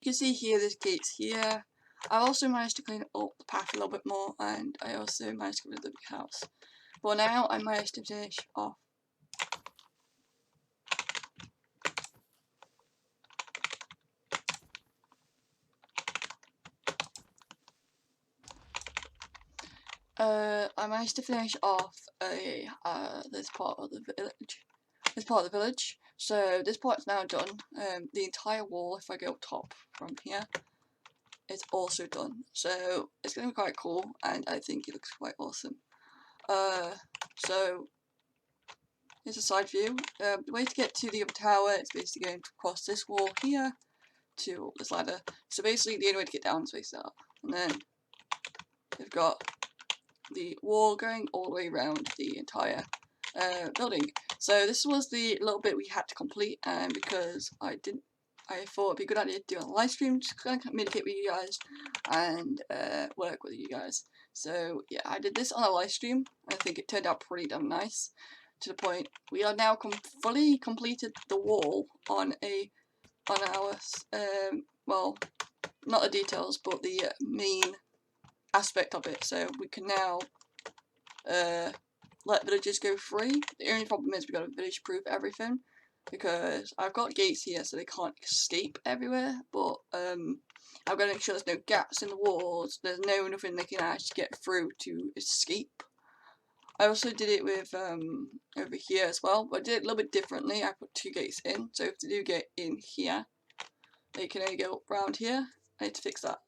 You can see here, this gate's here. I also managed to clean up the path a little bit more, and I also managed to get rid of the big house. But now I managed to finish off. I managed to finish off this part of the village. So this part's now done. The entire wall, if I go up top from here, is also done. So it's gonna be quite cool, and I think it looks quite awesome. So here's a side view. The way to get to the other tower is basically going to cross this wall here to this ladder. So basically the only way to get down is basically that. And then we've got the wall going all the way around the entire building. So this was the little bit we had to complete, and because I thought it'd be a good idea to do a live stream, just kind of communicate with you guys and work with you guys. So yeah, I did this on a live stream. I think it turned out pretty damn nice. To the point we are now fully completed the wall on our well, not the details, but the main aspect of it. So we can now let villagers go free. The only problem is we got to village proof everything, because I've got gates here so they can't escape everywhere, but I've got to make sure there's no gaps in the walls, there's nothing they can actually get through to escape. I also did it with over here as well, but I did it a little bit differently. I put 2 gates in, so if they do get in here, they can only go around here. I need to fix that,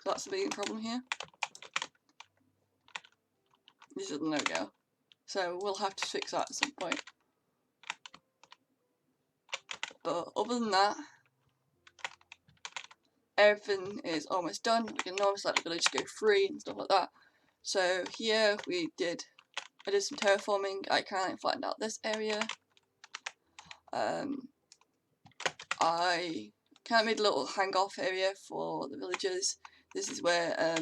so that's the main problem here. This is a no-go, so we'll have to fix that at some point. But other than that, everything is almost done. We can almost let the village go free and stuff like that. So here I did some terraforming. I kind of flattened out this area. I kind of made a little hang-off area for the villagers. This is where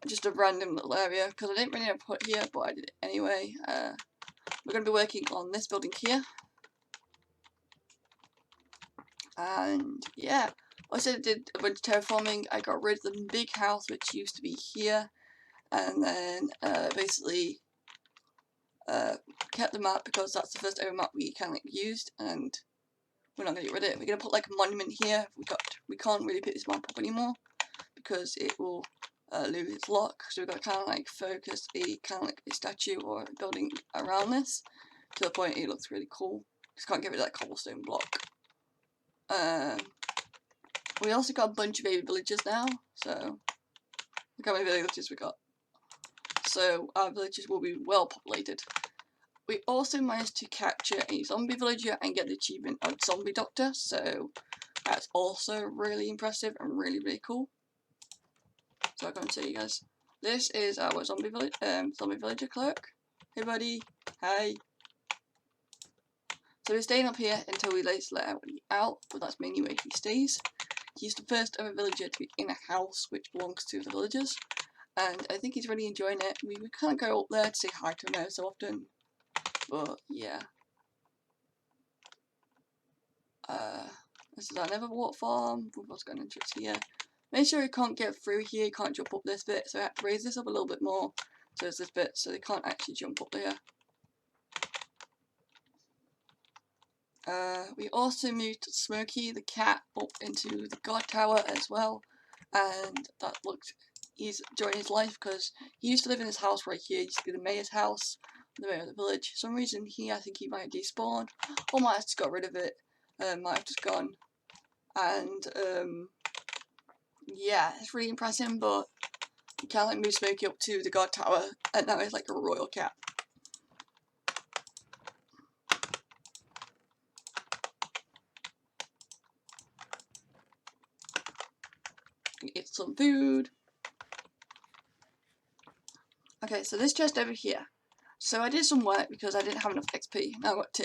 just a random little area, because I didn't really have to put here, but I did it anyway. We're going to be working on this building here. And yeah, also did a bunch of terraforming. I got rid of the big house which used to be here, and then basically kept the map because that's the first ever map we kind of like used, and we're not going to get rid of it. We're going to put like a monument here. We can't really pick this map up anymore because it will lose its lock, so we've got to kind of like focus a statue or a building around this to the point it looks really cool. Just can't get rid of that cobblestone block. We also got a bunch of baby villages now, so look how many villages we got. So our villages will be well populated. We also managed to capture a zombie villager and get the achievement of Zombie Doctor, so that's also really impressive and really, really cool. So I'm going to show you guys. This is our zombie villager clerk. Hey buddy, hi. So we're staying up here until we let out, but that's mainly where he stays. He's the first ever villager to be in a house which belongs to the villagers, and I think he's really enjoying it. We can't go up there to say hi to him every so often, but yeah. This is our Never Walk farm. What's going on just here? Make sure you can't get through here, you can't jump up this bit, so I have to raise this up a little bit more. So it's this bit, so they can't actually jump up there. We also moved Smokey the cat up into the guard tower as well, and he's enjoying his life because he used to live in this house right here. It used to be the mayor's house, the mayor of the village. For some reason I think he might have despawned, or might have just got rid of it, might have just gone. And yeah, it's really impressive, but you can't like move Smokey up to the guard tower, and now he's like a royal cat. Get some food. Okay, so this chest over here. So I did some work because I didn't have enough XP. Now I got 2.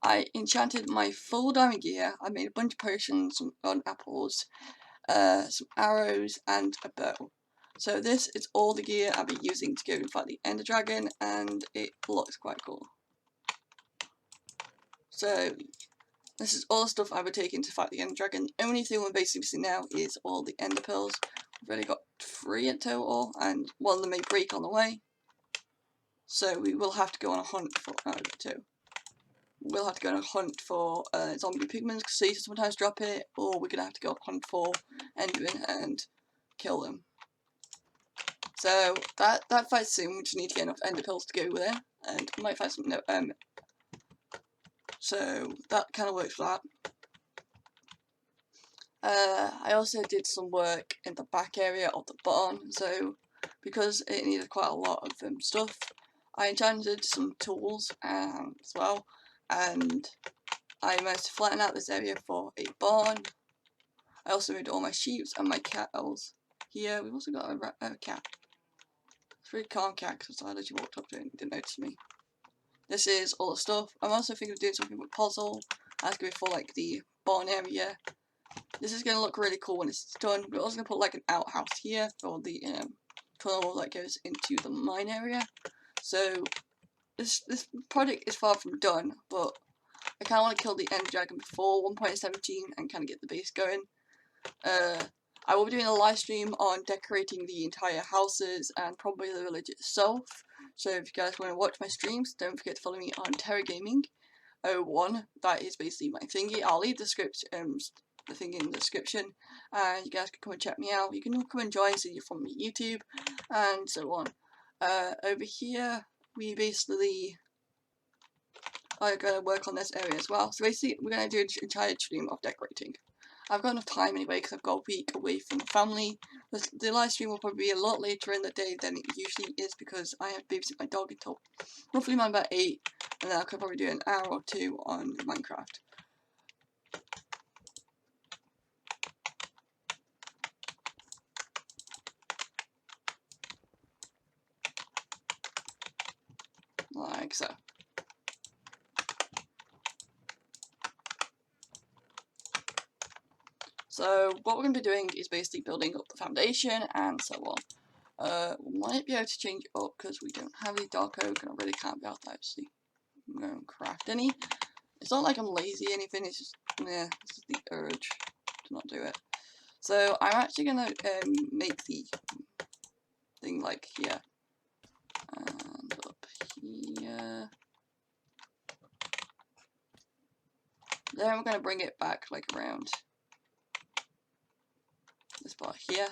I enchanted my full diamond gear. I made a bunch of potions, some golden apples, some arrows, and a bow. So this is all the gear I'll be using to go and fight the Ender Dragon, and it looks quite cool. So This is all the stuff I would take in to fight the Ender Dragon. The only thing we're basically missing now is all the Ender Pearls. We've already got 3 in total, and one of them may break on the way. So we will have to go on a hunt for... Oh, 2. We'll have to go on a hunt for zombie pigmen, because they sometimes drop it, or we're going to have to go hunt for Endermen and kill them. So that fight's soon. We just need to get enough Ender Pearls to go with it, and we might find some... so that kind of works for that. I also did some work in the back area of the barn, so because it needed quite a lot of stuff, I enchanted some tools as well, and I managed to flatten out this area for a barn. I also moved all my sheep and my cows here. We've also got a cat. It's a really calm cat because I literally walked up to it and didn't notice me. This is all the stuff. I'm also thinking of doing something with puzzle. That's going to be for like the barn area. This is going to look really cool when it's done. We're also going to put like an outhouse here for the tunnel that goes into the mine area. So this project is far from done, but I kind of want to kill the Ender Dragon before 1.17 and kind of get the base going. I will be doing a live stream on decorating the entire houses and probably the village itself. So if you guys want to watch my streams, don't forget to follow me on Terra Gaming 01. That is basically my thingy. I'll leave the script, the thing in the description, and you guys can come and check me out. You can come and join so you're from YouTube and so on. Over here, we basically are going to work on this area as well. So basically, we're going to do an entire stream of decorating. I've got enough time anyway because I've got a week away from the family. The live stream will probably be a lot later in the day than it usually is because I have to babysit my dog until roughly around about 8, and then I could probably do an hour or 2 on Minecraft. Like so. So what we're going to be doing is basically building up the foundation and so on. We might be able to change it up because we don't have any dark oak and I really can't be able to actually craft any. It's not like I'm lazy or anything, it's just, yeah, this is the urge to not do it. So I'm actually going to make the thing like here and up here. Then we're going to bring it back like around this part here.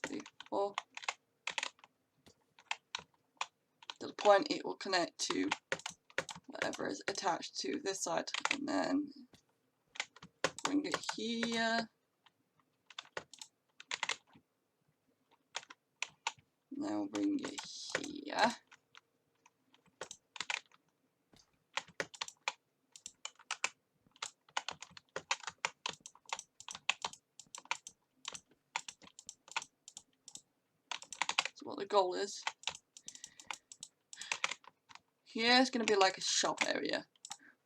3, 4. To the point it will connect to whatever is attached to this side, and then bring it here. Now bring it here. So what the goal is, here is going to be like a shop area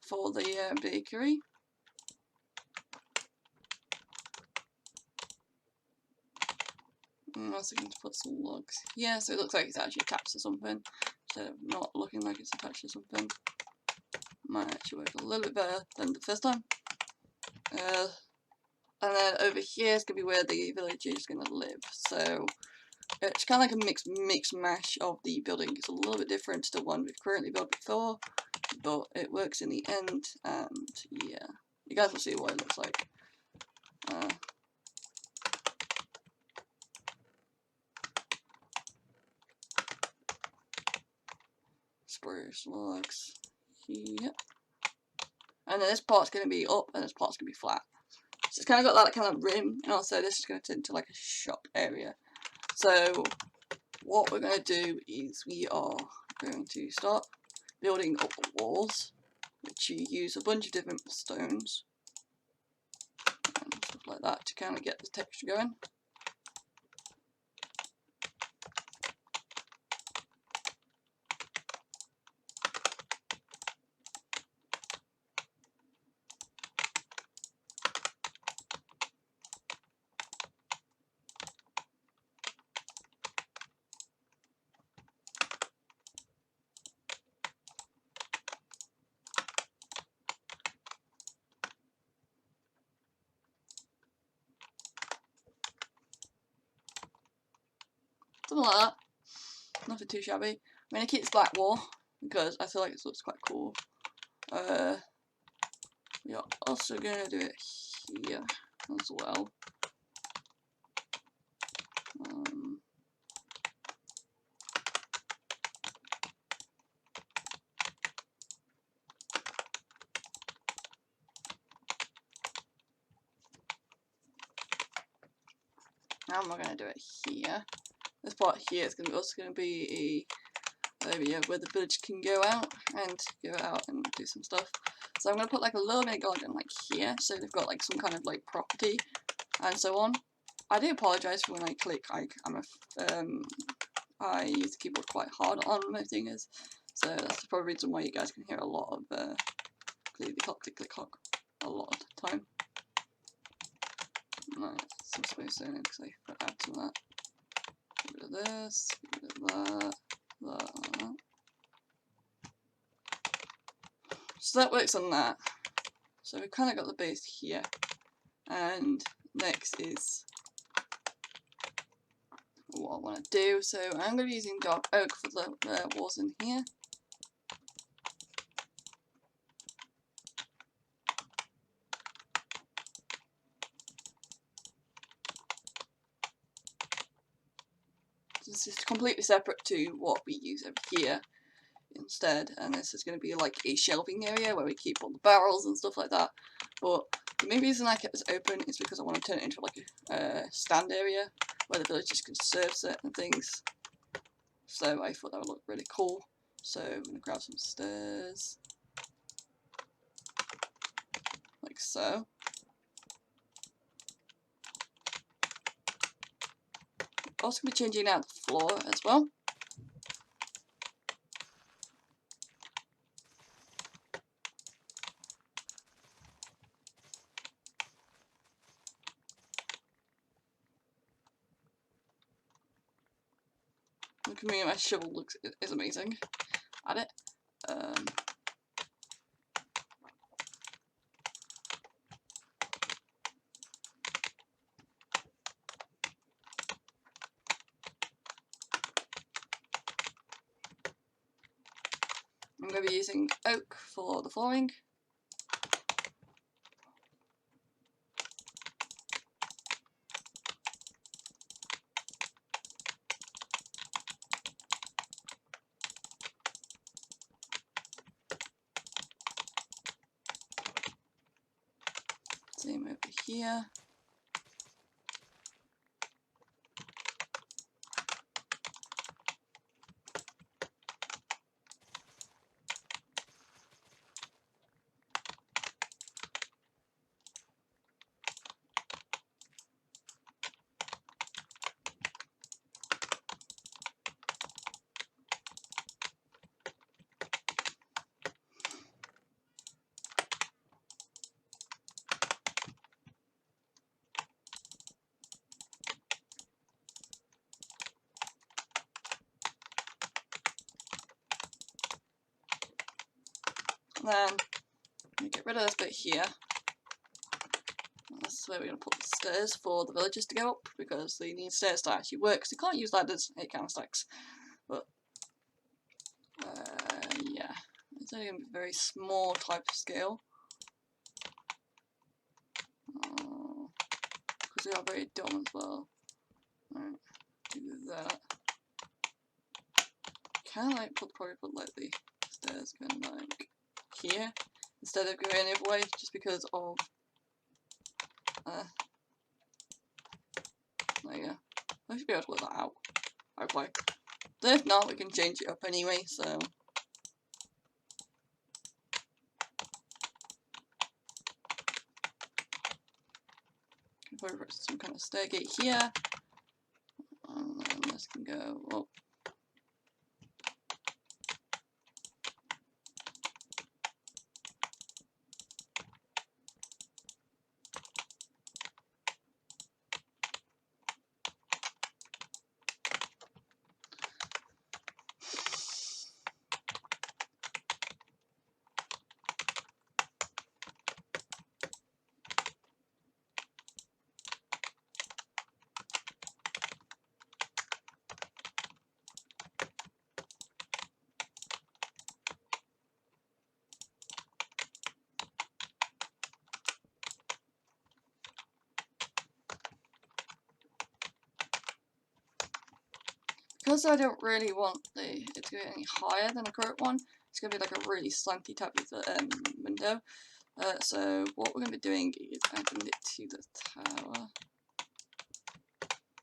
for the bakery. I'm also going to put some logs here so it looks like it's actually attached to something instead of not looking like it's attached to something. Might actually work a little bit better than the first time. And then over here is going to be where the villager is going to live. So it's kind of like a mix mash of the building. It's a little bit different to the one we've currently built before, but it works in the end. And yeah, you guys will see what it looks like. Spruce logs here, and then this part's going to be up, and this part's going to be flat. So it's kind of got that kind of rim, and also this is going to turn into like a shop area. So what we're going to do is we are going to start building up the walls, which you use a bunch of different stones and stuff like that to kind of get the texture going. Something like that. Nothing too shabby. I'm going to keep this black wall because I feel like it looks quite cool. We are also going to do it here as well. Now I'm not going to do it here. This part here is also going to be a area where the village can go out and do some stuff. So I'm going to put like a little bit of garden like here, so they've got like some kind of like property and so on. I do apologise for when I click. I use the keyboard quite hard on my fingers, so that's probably the reason why you guys can hear a lot of click click clock a lot of the time. Right, some space in it because I put add to that. Get rid of this, get rid of that. So that works on that. So we've kind of got the base here, and next is what I want to do. So I'm going to be using dark oak for the walls in here. This is completely separate to what we use over here instead, and this is going to be like a shelving area where we keep all the barrels and stuff like that. But the main reason I kept this open is because I want to turn it into like a stand area where the villagers can serve certain things. So I thought that would look really cool. So I'm going to grab some stairs, like so. Also going to be changing out the floor as well. Look at me, my shovel is amazing at it. I'm going to be using oak for the flooring. Same over here. Then we get rid of this bit here. And this is where we're going to put the stairs for the villagers to go up, because they need stairs to actually work, because they can't use ladders, it kind of stacks. But yeah, it's only going to be a very small type of scale. Because they are very dumb as well. Right, do that. Can I probably put like the stairs going like here instead of going the other way, just because of there you go. I should be able to work that out. Hopefully. But if not, we can change it up anyway, so probably put some kind of stairgate here. And then this can go up. because I don't really want it to go any higher than the current one, it's going to be like a really slanty type of window. So what we're going to be doing is adding it to the tower.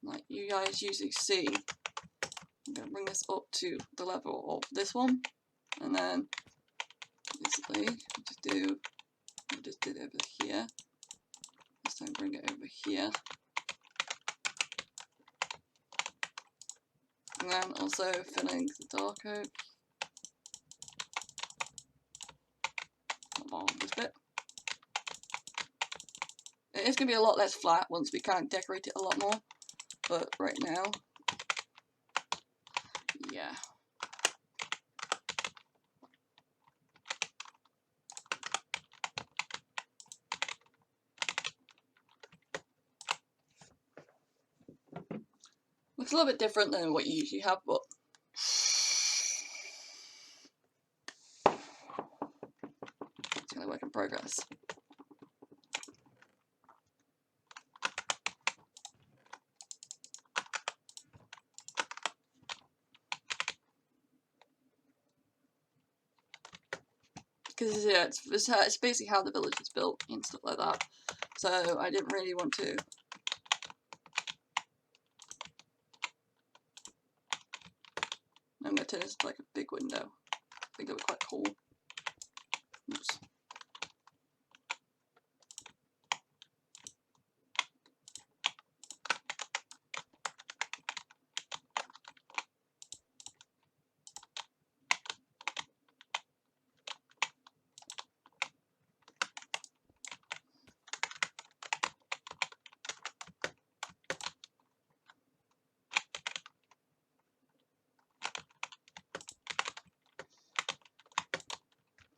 Like you guys usually see, I'm going to bring this up to the level of this one, and then basically just do it over here. This time bring it over here. And then also filling the dark oak on this bit. It is going to be a lot less flat once we kind of decorate it a lot more, but right now, yeah. Looks a little bit different than what you usually have, but it's kind of work in progress. Because yeah, it's basically how the village is built and stuff like that. So I didn't really want to I'm going to turn this into like a big window. I think that would be quite cool. Oops.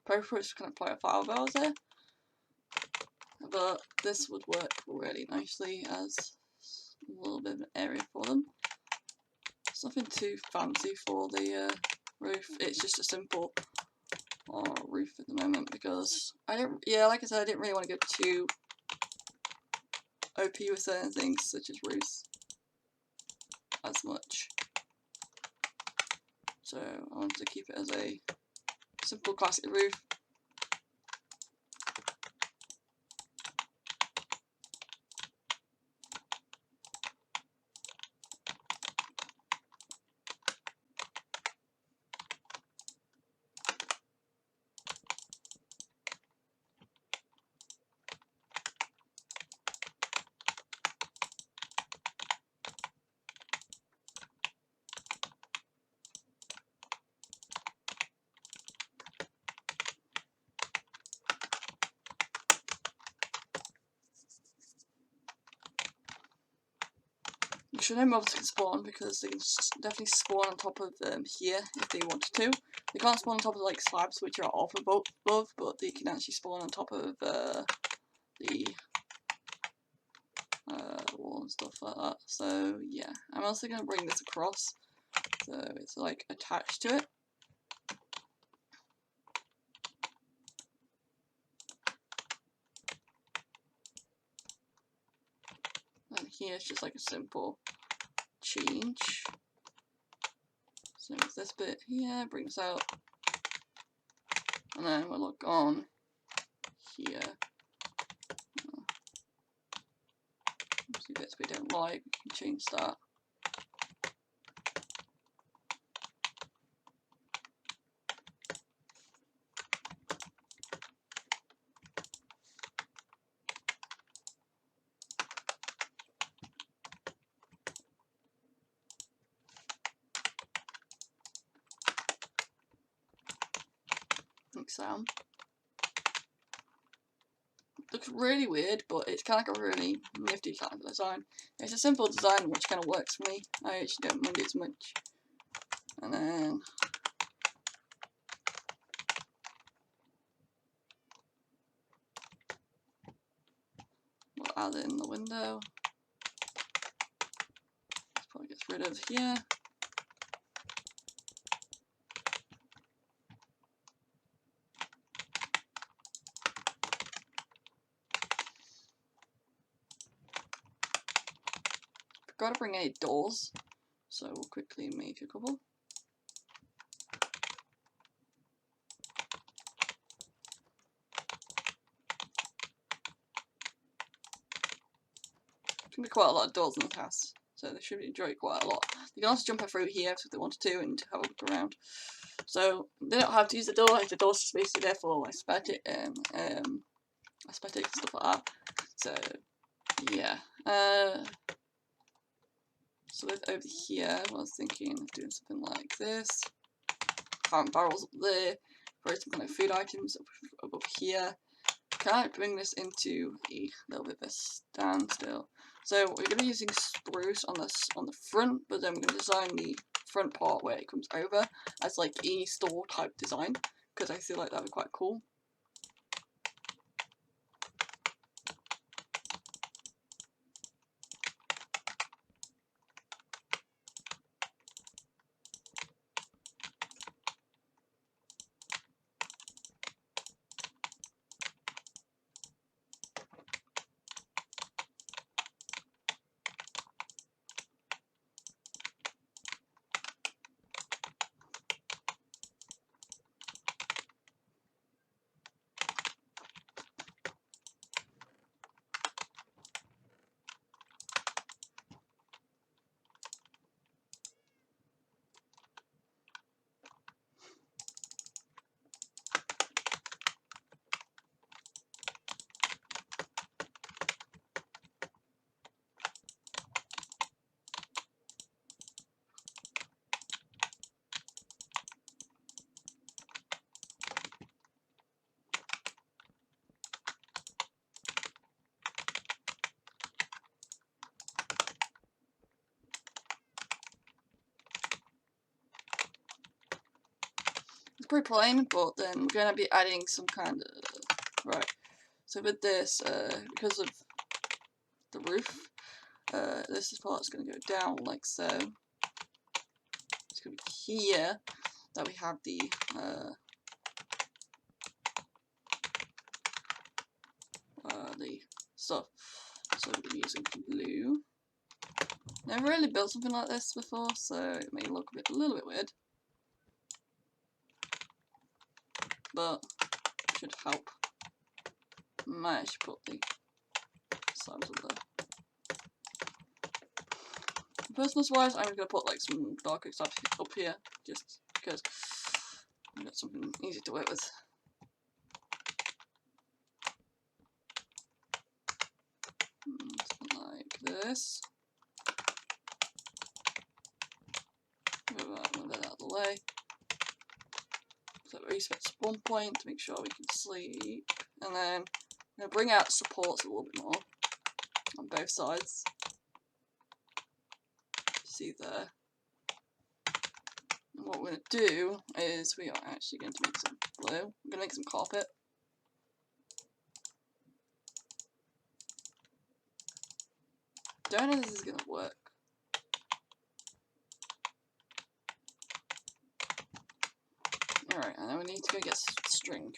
Probably just kind of put a file bells there, but this would work really nicely as a little bit of an area for them. It's nothing too fancy for the roof. It's just a simple roof at the moment because like I said, I didn't really want to go too OP with certain things such as roofs as much. So I wanted to keep it as a simple classic roof. You should know mobs can spawn because they can definitely spawn on top of here if they wanted to. They can't spawn on top of like slabs which are off above, but they can actually spawn on top of the wall and stuff like that. So yeah, I'm also going to bring this across so it's like attached to it. And here it's just like a simple change. So with this bit here, bring this out, and then we'll look on here. See bits we don't like, we can change that. Like so. Looks really weird, but it's kind of like a really nifty kind of design. It's a simple design which kind of works for me. I actually don't mind it as much. And then we'll add in the window. This probably gets rid of here. Gotta bring any doors, So we'll quickly make a couple. There's going to be quite a lot of doors in this house, so they should enjoy it quite a lot. They can also jump through here if they wanted to and have a look around. So they don't have to use the door. The door's just basically there for aesthetic and stuff like that. So yeah. So over here, I was thinking of doing something like this. Current barrels up there. Probably some kind of food items up here. Can I bring this into a little bit of a standstill? So we're going to be using spruce on the front, but then we're going to design the front part where it comes over as like a store type design, because I feel like that would be quite cool. It's pretty plain, but then we're going to be adding some kind of... Right, so with this, because of the roof, this part's going to go down like so. It's going to be here that we have the stuff. So we're using glue. Never really built something like this before, so it may look a little bit weird, but it should help. Might actually put the sides up there. Personal wise, I'm gonna put like some darker stuff up here, just because I've got something easy to work with. Something like this. Move that out of the way. So reset spawn point to make sure we can sleep, and then I'm gonna bring out supports a little bit more on both sides. See there. And what we're going to do is we are actually going to make some glue. I'm going to make some carpet. Don't know if this is going to work. Alright, and then we need to go get string.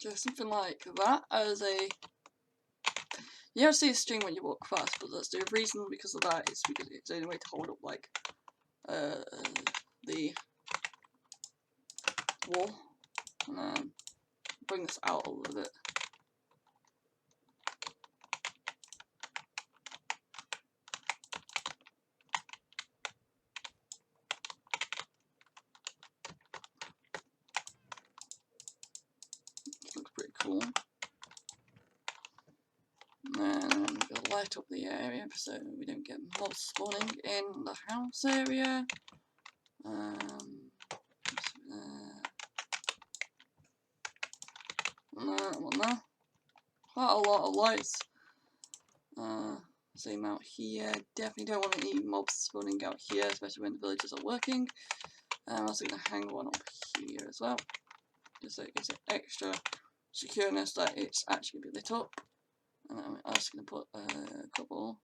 Just something like that as a... You have to see a string when you walk fast, but that's the reason because of that is because it's the only way to hold up like the wall. And then bring this out a little bit. This looks pretty cool. And then I'm going to light up the area so we don't get mobs spawning in the house area. Quite a lot of lights. Same out here. Definitely don't want any mobs spawning out here, especially when the villagers are working. I'm also going to hang one up here as well, just so it gives it extra secureness that it's actually going to be lit up. And I'm also going to put a couple